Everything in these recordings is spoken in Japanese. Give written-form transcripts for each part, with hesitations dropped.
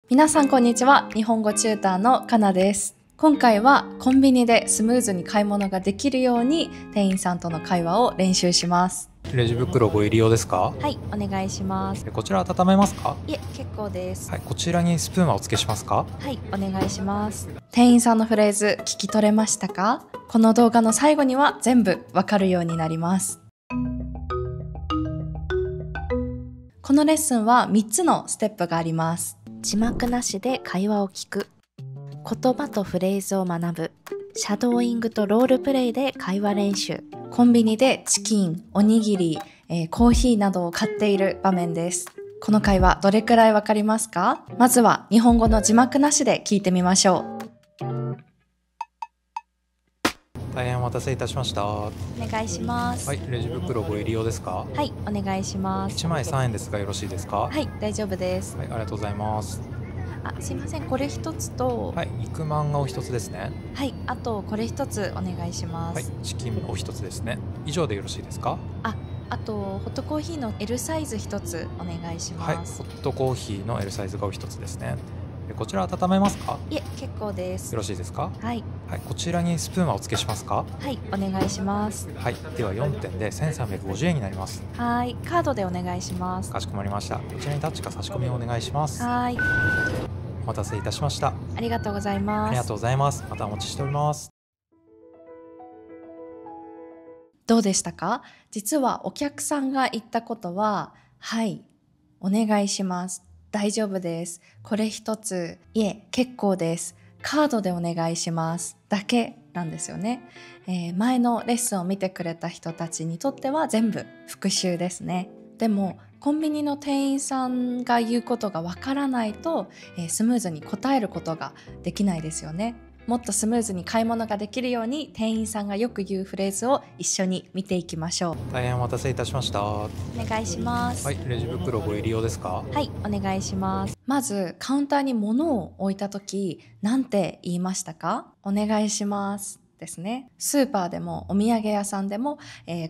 皆さんこんにちは。日本語チューターのかなです。今回はコンビニでスムーズに買い物ができるように店員さんとの会話を練習します。レジ袋ご入り用ですか？はい、お願いします。こちら温めますか？いえ、結構です。はい、こちらにスプーンはお付けしますか？はい、お願いします。店員さんのフレーズ聞き取れましたか？この動画の最後には全部わかるようになります。このレッスンは3つのステップがあります。字幕なしで会話を聞く、言葉とフレーズを学ぶ、シャドーイングとロールプレイで会話練習、コンビニでチキン、おにぎり、コーヒーなどを買っている場面です。この会話どれくらいわかりますか？まずは日本語の字幕なしで聞いてみましょう。大変お待たせいたしました。はお願いします。い、レジ袋ご入り用ですか？はい、お願いします。1枚3円ですがよろしいですか？はい、大丈夫です。はい、ありがとうございます。すいません、これ一つと、はい、肉まんがお一つですね。はい、あとこれ一つお願いしまはい、す。チキンお一つですね。以上でよろしいですか？あとホットコーヒーの L サイズ一つお願いしはい、ホます。ットコーヒーの L サイズがお一つですね。こちら温めますか？いえ、結構です。よろしいですか？はい、はい、こちらにスプーンはお付けしますか？はい、お願いします。はい、では4点で1350円になります。はい、カードでお願いします。かしこまりました。こちらにタッチか差し込みをお願いします。はい、お待たせいたしました。ありがとうございます。ありがとうございます。またお待ちしております。どうでしたか？実はお客さんが言ったことは、はい、お願いします。大丈夫です。これ一つ、いえ、結構です。カードでお願いします。だけなんですよね。前のレッスンを見てくれた人たちにとっては全部復習ですね。でも、コンビニの店員さんが言うことがわからないと、スムーズに答えることができないですよね。もっとスムーズに買い物ができるように店員さんがよく言うフレーズを一緒に見ていきましょう。大変お待たせいたしました。はお願いします。い、レジ袋ご入り用ですか？はい、お願いします。まずカウンターに物を置いたとき、なんて言いましたか？お願いしますですね。スーパーでもお土産屋さんでも、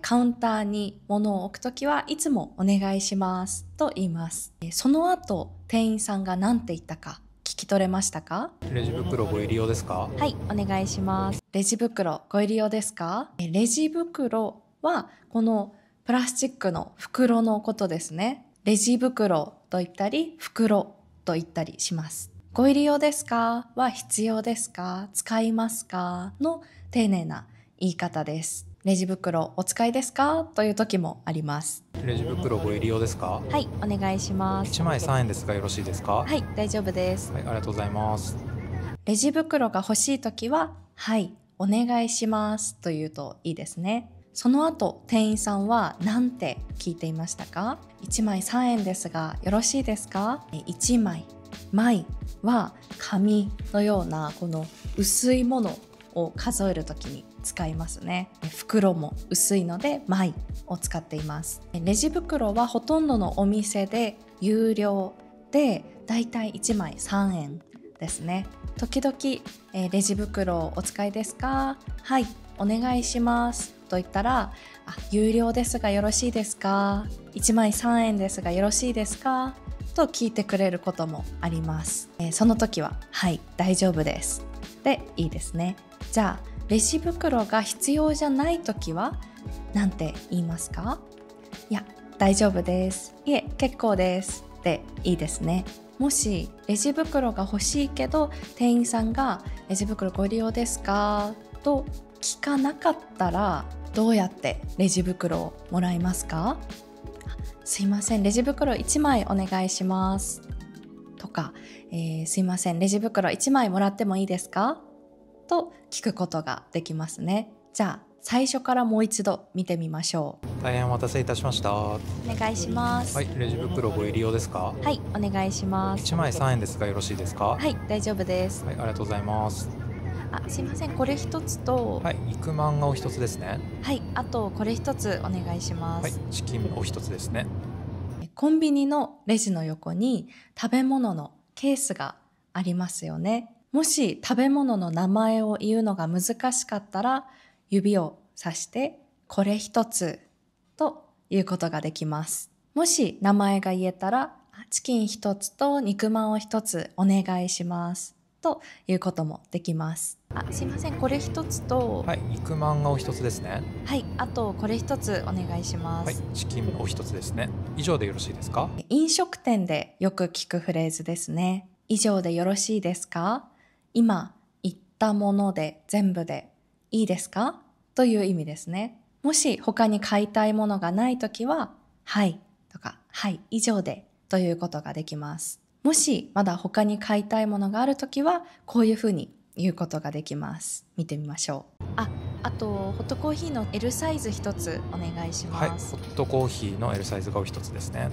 カウンターに物を置くときはいつもお願いしますと言います。その後店員さんがなんて言ったか聞き取れましたか？レジ袋ご入り用ですか？はい、お願いします。レジ袋ご入り用ですか？レジ袋はこのプラスチックの袋のことですね。レジ袋と言ったり、袋と言ったりします。ご入り用ですかは必要ですか？使いますか？の丁寧な言い方です。レジ袋お使いですか？という時もあります。レジ袋ご入り用ですか？はい、お願いします。1枚3円ですがよろしいですか？はい、大丈夫です。はい、ありがとうございます。レジ袋が欲しいときは、はい、お願いしますと言うといいですね。その後、店員さんは何て聞いていましたか？1枚3円ですがよろしいですか？1枚、枚は紙のようなこの薄いものを数えるときに使いますね。袋も薄いので枚を使っています。レジ袋はほとんどのお店で有料で、だいたい1枚3円ですね。時々、レジ袋お使いですか？はい、お願いしますと言ったら、有料ですがよろしいですか？1枚3円ですがよろしいですか？と聞いてくれることもあります。その時は、はい、大丈夫ですでいいですね。じゃあ、レジ袋が必要じゃない時はなんて言いますか？いや、大丈夫です。いえ、結構ですでいいですね。もしレジ袋が欲しいけど店員さんがレジ袋ご利用ですかと聞かなかったら、どうやってレジ袋をもらいますか？すいません、レジ袋1枚お願いしますとか、すいません、レジ袋1枚もらってもいいですかと聞くことができますね。じゃあ最初からもう一度見てみましょう。大変お待たせいたしました。はお願いします。い、レジ袋ご入り用ですか？はい、お願いします。1枚3円ですがよろしいですか？はい、大丈夫です。はい、ありがとうございます。すいません、これ一つと、はい、肉まんがお一つですね。はい、あとこれ一つお願いしまはい、す。チキンお一つですね。コンビニのレジの横に食べ物のケースがありますよね。もし食べ物の名前を言うのが難しかったら、指をさしてこれ一つということができます。もし名前が言えたら、チキン1つと肉まんを1つお願いしますということもできます。すいません、これ1つと、はい、肉まんがお一つですね。はい、あとこれ1つお願いしまはい、す。チキンお一つですね。以上でよろしいですか？飲食店でよく聞くフレーズですね。以上でよろしいですか？今言ったもので全部でいいですか？という意味ですね。もし他に買いたいものがないときは、はいとか、はい、以上でということができます。もしまだ他に買いたいものがあるときは、こういうふうに言うことができます。見てみましょう。あと、ホットコーヒーの L サイズ1つお願いしはい、ホます。ットコーヒーの L サイズがお一つですね。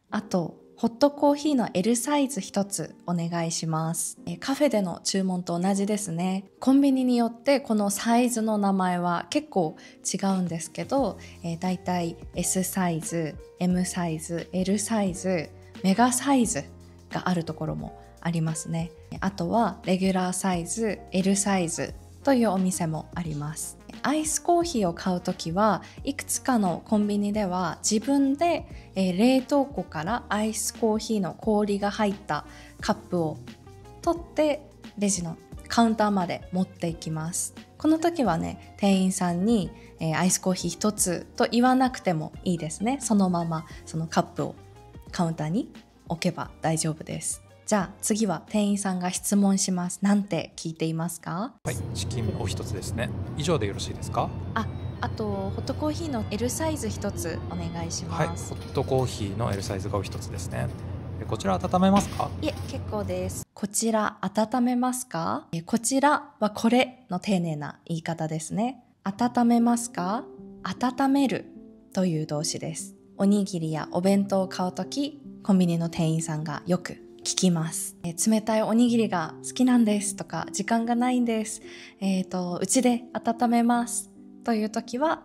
あと、ホットコーヒーの L サイズ1つお願いします。カフェでの注文と同じですね。コンビニによってこのサイズの名前は結構違うんですけど、だいたい S サイズ、M サイズ、L サイズ、メガサイズがあるところもありますね。あとはレギュラーサイズ、L サイズというお店もあります。アイスコーヒーを買うときはいくつかのコンビニでは自分で冷凍庫からアイスコーヒーの氷が入ったカップを取ってレジのカウンターまで持っていきます。この時はね、店員さんにアイスコーヒー1つと言わなくてもいいですね。そのままそのカップをカウンターに置けば大丈夫です。じゃあ次は店員さんが質問します。なんて聞いていますか？はい、チキンお一つですね。以上でよろしいですか？あとホットコーヒーの L サイズ1つお願いしはい、ホます。ットコーヒーの L サイズがお一つですね。こちら温めますか？いえ、結構です。こちら温めますか？こちらはこれの丁寧な言い方ですね。温めますか？温めるという動詞です。おにぎりやお弁当を買うとき、コンビニの店員さんがよく聞きます。冷たいおにぎりが好きなんですとか、時間がないんです。うちで温めますというときは、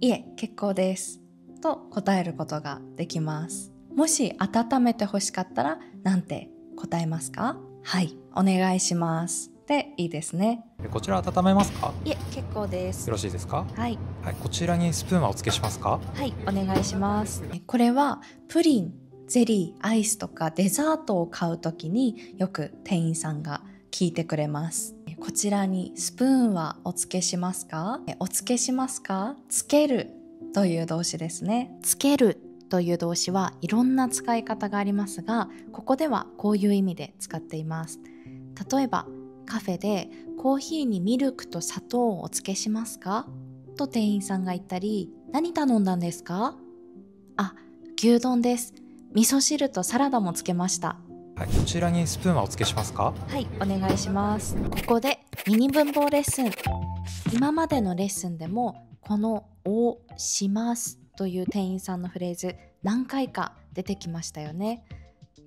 いえ、結構ですと答えることができます。もし温めて欲しかったらなんて答えますか？はい、お願いしますでいいですね。こちら温めますか？いえ、結構です。よろしいですか？はい、はい、こちらにスプーンはお付けしますか？はい、お願いします。これはプリン、ゼリー、アイスとかデザートを買うときによく店員さんが聞いてくれます。こちらにスプーンはお付けしますか？お付けしますか？つけるという動詞ですね。つけるという動詞はいろんな使い方がありますが、ここではこういう意味で使っています。例えばカフェでコーヒーにミルクと砂糖をお付けしますか？と店員さんが言ったり、何頼んだんですか？牛丼です。味噌汁とサラダもつけました。はい、こちらにスプーンはお付けしますか？はい、お願いします。ここでミニ文法レッスン。今までのレッスンでもこのをしますという店員さんのフレーズ何回か出てきましたよね。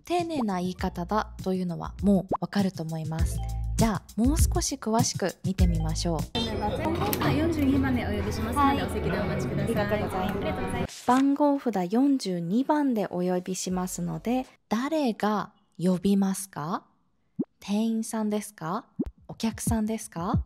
丁寧な言い方だというのはもうわかると思います。じゃあもう少し詳しく見てみましょう。42番でお呼びしますので、お席でお待ちください。ありがとうございます。番号札42番でお呼びしますので、誰が呼びますか？店員さんですか？お客さんですか？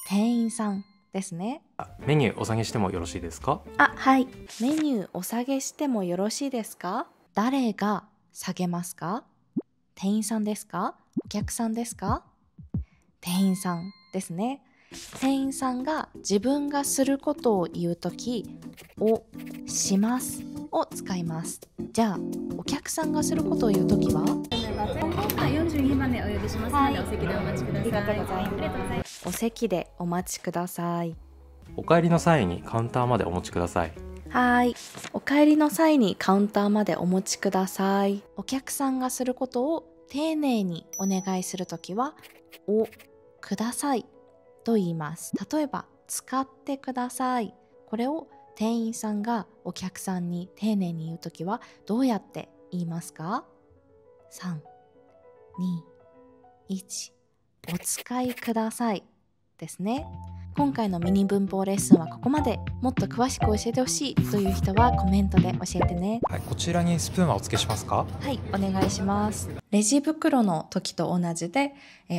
店員さんですね。メニューお下げしてもよろしいですか？はい。メニューお下げしてもよろしいですか？誰が下げますか？店員さんですか？お客さんですか？店員さんですね。店員さんが自分がすることを言うとき、をしますを使います。じゃあ、お客さんがすることを言うときは、42番でお呼びしますので、お席でお待ちください。ありがとうございます。お席でお待ちください。お帰りの際にカウンターまでお持ちください。はい。お帰りの際にカウンターまでお持ちください。お客さんがすることを丁寧にお願いするときは、をくださいと言います。例えば、使ってください。これを店員さんがお客さんに丁寧に言うときはどうやって言いますか？ 3、2、1、お使いくださいですね。今回のミニ文法レッスンはここまで。もっと詳しく教えてほしいという人はコメントで教えてね。はい、こちらにスプーンはお付けしますか？はい、お願いします。レジ袋の時と同じで、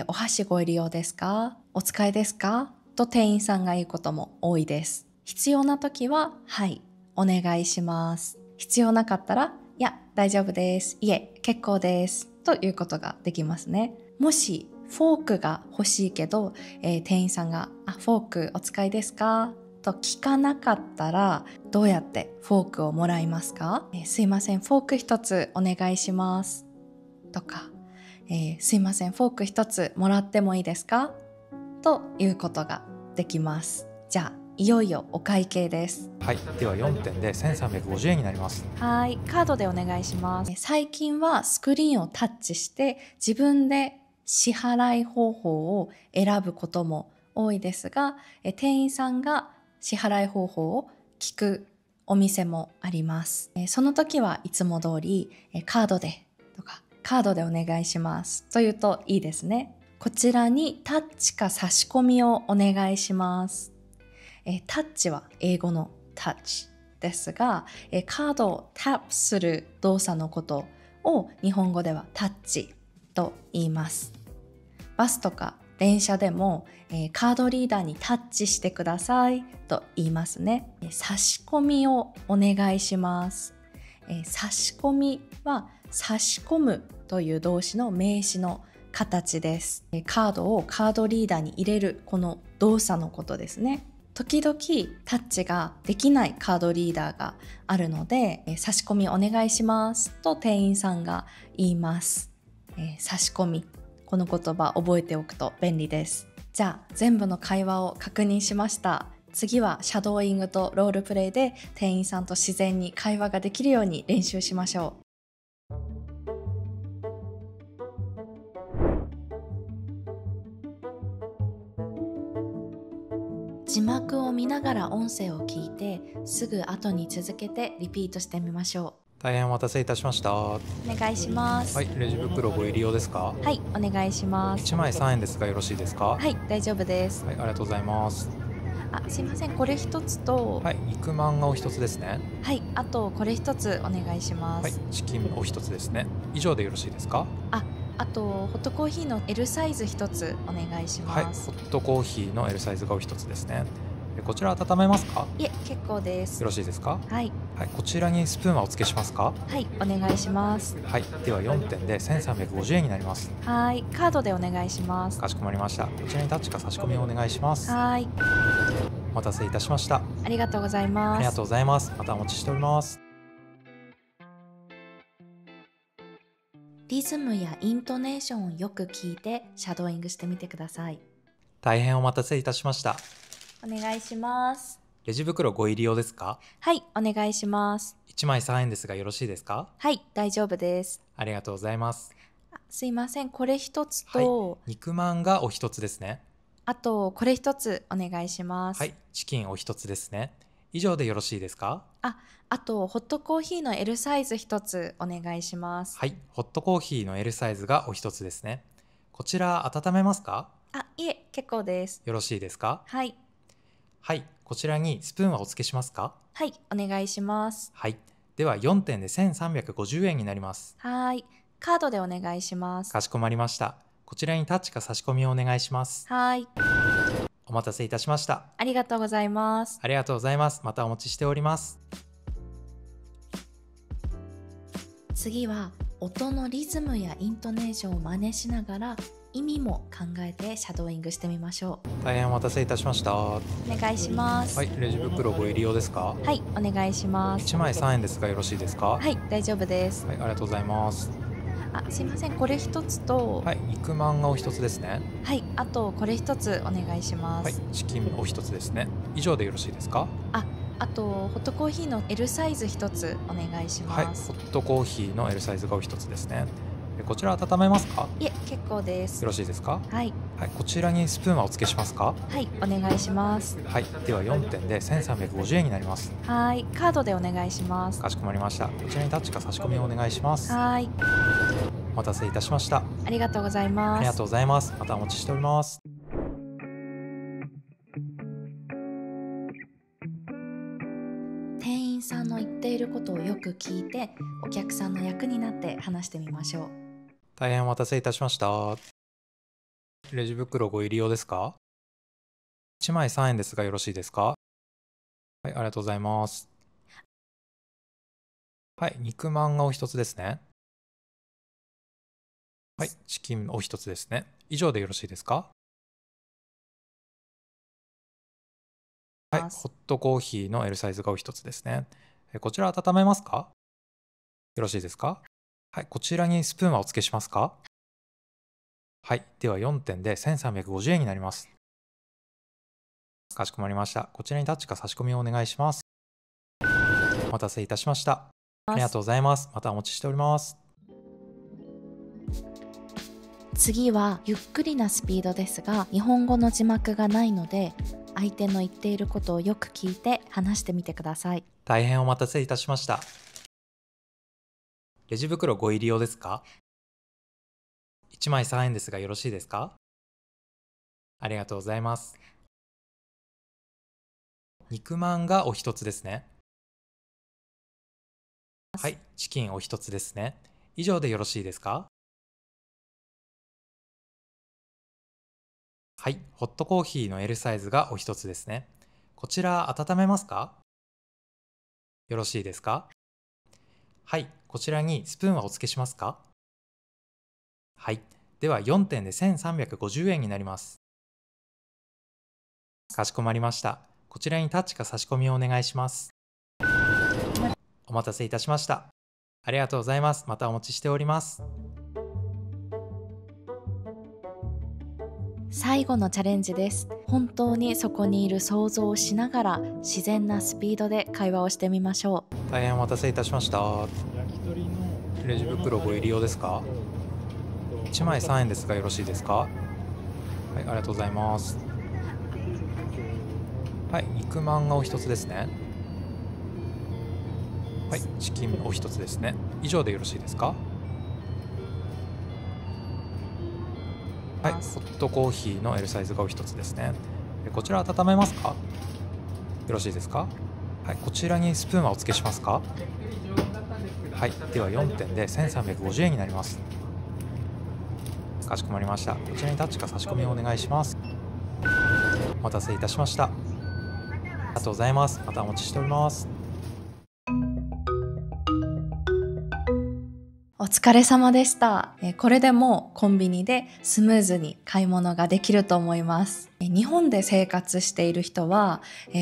お箸ご入り用ですか？お使いですか？と店員さんが言うことも多いです。必要な時は、はい、お願いします。必要なかったら、いや、大丈夫です。いえ、結構です。ということができますね。もし、フォークが欲しいけど、店員さんが、フォークお使いですかと聞かなかったら、どうやってフォークをもらいますか？すいません、フォーク一つお願いします。とか、すいません、フォーク一つもらってもいいですか？ということができます。じゃあ、いよいよお会計です。はい、では4点で1350円になります。はい、カードでお願いします。最近はスクリーンをタッチして自分で支払い方法を選ぶことも多いですが、店員さんが支払い方法を聞くお店もあります。その時はいつも通りカードでとかカードでお願いしますと言うといいですね。こちらにタッチか差し込みをお願いします。タッチは英語のタッチですが、カードをタップする動作のことを日本語ではタッチと言います。バスとか電車でも、カードリーダーにタッチしてくださいと言いますね。差し込みをお願いします。差し込みは差し込むという動詞の名詞の形です。カードをカードリーダーに入れるこの動作のことですね。時々タッチができないカードリーダーがあるので、差し込みお願いしますと店員さんが言います。差し込み、この言葉覚えておくと便利です。じゃあ全部の会話を確認しました。次はシャドーイングとロールプレイで店員さんと自然に会話ができるように練習しましょう。字幕を見ながら音声を聞いてすぐ後に続けてリピートしてみましょ大変お待たせいたしました。はう。お願いします。い、レジ袋ご入り用ですか？はい、お願いします。1枚3円ですがよろしいですか？はい、大丈夫です。はい、ありがとうございます。すいません、これ一つと、はい、肉まんがお一つですね。はい、あとこれ一つお願いしまはい、す。チキンお一つですね。以上でよろしいですか？あとホットコーヒーの L サイズ一つお願いしはい、ホます。ットコーヒーの L サイズがお一つですね。こちら温めますか？いえ、結構ですよ。ろしいですか？はい、はい、こちらにスプーンはお付けしますか？はい、お願いします。はい、では4点で1350円になります。はい、カードでお願いします。かしこまりました。こちらにタッチか差し込みをお願いします。はい、お待たせいたしました。ありがとうございます。ありがとうございます。またお待ちしております。リズムやイントネーションをよく聞いてシャドーイングしてみてください。大変お待たせいたしました。お願いします。レジ袋ご入り用ですか？はい、お願いします。1枚3円ですがよろしいですか？はい、大丈夫です。ありがとうございます。すいません、これ一つはいと、、肉まんがお一つですね。あとこれ一つお願いします。はい、チキンお一つですね。以上でよろしいですか？あとホットコーヒーの L サイズ一つお願いします。はい、ホットコーヒーの L サイズがお一つですね。こちら温めますか？いえ、結構です。よろしいですか？はい、はい、こちらにスプーンはお付けしますか？はい、お願いします。はい、では4点で1350円になります。はい、カードでお願いします。かしこまりました。こちらにタッチか差し込みをお願いします。はい、お待たせいたしました。ありがとうございます。ありがとうございます。またお待ちしております。次は音のリズムやイントネーションを真似しながら意味も考えてシャドーイングしてみましょ大変お待たせいたしました。はう。お願いします。い、レジ袋ご入り用ですか？はい、お願いします。1枚3円ですがよろしいですか？はい、大丈夫です。はい、ありがとうございます。すいません、これ一つと、はい、肉まんがお一つですね。はい、あとこれ一つお願いしまはい、す。チキンお一つですね。以上でよろしいですか？あとホットコーヒーの L サイズ一つお願いしはい、ホます。ットコーヒーの L サイズがお一つですね。こちら温めますか？いえ、結構ですよ。ろしいですか？はい、はい、こちらにスプーンはお付けしますか？はい、お願いします。はい、では4点で1350円になります。はい、カードでお願いします。かしこまりました。こちらにタッチか差し込みをお願いします。はい、お待たせいたしました。ありがとうございます。ありがとうございます。またお待ちしております。店員さんの言っていることをよく聞いてお客さんの役になって話してみましょう。大変お待たせいたしました。レジ袋ご入り用ですか？1枚3円ですがよろしいですか？はい、ありがとうございます。はい、肉まんがお一つですね。はい、チキンお一つですね。以上でよろしいですか？はい、ホットコーヒーの L サイズがお一つですね。こちら温めますか？よろしいですか？はい、こちらにスプーンはお付けしますか？はい、では4点で1350円になります。かしこまりました。こちらにタッチか差し込みをお願いします。お待たせいたしました。ありがとうございます。またお持ちしております。次はゆっくりなスピードですが、日本語の字幕がないので、相手の言っていることをよく聞いて話してみてください。大変お待たせいたしました。レジ袋ご入り用ですか？1枚3円ですがよろしいですか？ありがとうございます。肉まんがお一つですね。はい、チキンお一つですね。以上でよろしいですか？はい、ホットコーヒーの L サイズがお一つですね。こちら温めますか？よろしいですか？はい、こちらにスプーンはお付けしますか？はい、では4点で1350円になります。かしこまりました。こちらにタッチか差し込みをお願いします。お待たせいたしました。ありがとうございます。またお持ちしております。最後のチャレンジです。本当にそこにいる想像をしながら自然なスピードで会話をしてみましょう。大変お待たせいたしました。レジ袋ご入り用ですか？1枚3円ですがよろしいですか？はい、ありがとうございます。はい、肉まんがお一つですね。はい、チキンお一つですね。以上でよろしいですか？はい、ホットコーヒーの L サイズがお一つですね。こちら温めますか？よろしいですか？はい、こちらにスプーンはお付けしますか？はい、では4点で1350円になります。かしこまりました。こちらにタッチか差し込みをお願いします。お待たせいたしました。ありがとうございます。またお持ちしております。お疲れ様でした。これでもうコンビニでスムーズに買い物ができると思います。日本で生活している人は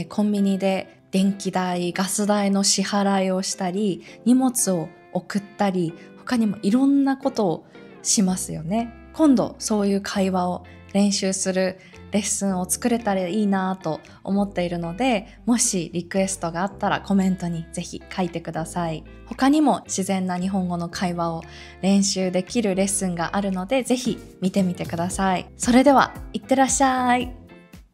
コンビニで電気代、ガス代の支払いをしたり、荷物を送ったり、他にもいろんなことをしますよね。今度そういう会話を練習するレッスンを作れたらいいなと思っているので、もしリクエストがあったらコメントにぜひ書いてください。他にも自然な日本語の会話を練習できるレッスンがあるので、ぜひ見てみてください。それでは、いってらっしゃい。